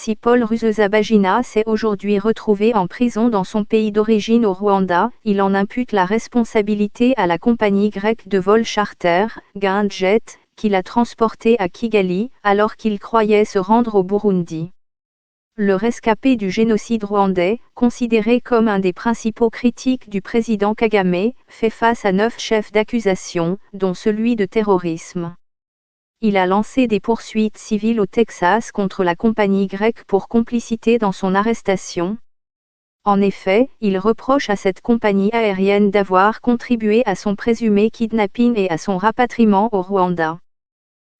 Si Paul Rusesabagina s'est aujourd'hui retrouvé en prison dans son pays d'origine au Rwanda, il en impute la responsabilité à la compagnie grecque de vol charter, Gainjet, qui l'a transporté à Kigali, alors qu'il croyait se rendre au Burundi. Le rescapé du génocide rwandais, considéré comme un des principaux critiques du président Kagame, fait face à 9 chefs d'accusation, dont celui de terrorisme. Il a lancé des poursuites civiles au Texas contre la compagnie grecque pour complicité dans son arrestation. En effet, il reproche à cette compagnie aérienne d'avoir contribué à son présumé kidnapping et à son rapatriement au Rwanda.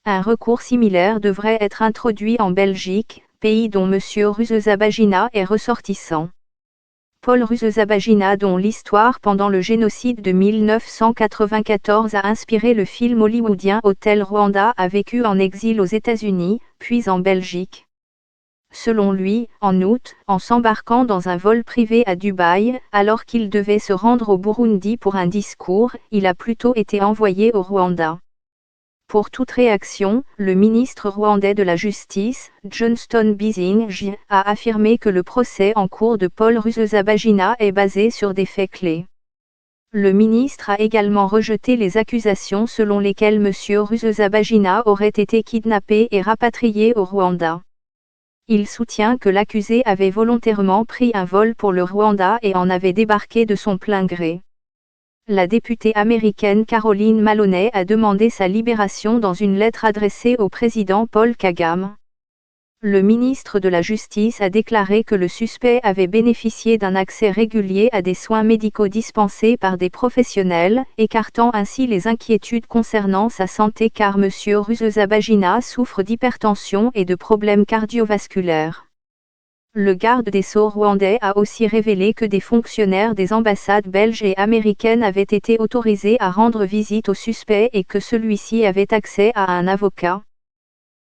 Un recours similaire devrait être introduit en Belgique, pays dont M. Rusesabagina est ressortissant. Paul Rusesabagina, dont l'histoire pendant le génocide de 1994 a inspiré le film hollywoodien Hotel Rwanda, a vécu en exil aux États-Unis, puis en Belgique. Selon lui, en août, en s'embarquant dans un vol privé à Dubaï, alors qu'il devait se rendre au Burundi pour un discours, il a plutôt été envoyé au Rwanda. Pour toute réaction, le ministre rwandais de la Justice, Johnston Busingye, a affirmé que le procès en cours de Paul Rusesabagina est basé sur des faits clés. Le ministre a également rejeté les accusations selon lesquelles M. Rusesabagina aurait été kidnappé et rapatrié au Rwanda. Il soutient que l'accusé avait volontairement pris un vol pour le Rwanda et en avait débarqué de son plein gré. La députée américaine Caroline Maloney a demandé sa libération dans une lettre adressée au président Paul Kagame. Le ministre de la Justice a déclaré que le suspect avait bénéficié d'un accès régulier à des soins médicaux dispensés par des professionnels, écartant ainsi les inquiétudes concernant sa santé car M. Rusesabagina souffre d'hypertension et de problèmes cardiovasculaires. Le garde des Sceaux rwandais a aussi révélé que des fonctionnaires des ambassades belges et américaines avaient été autorisés à rendre visite au suspect et que celui-ci avait accès à un avocat.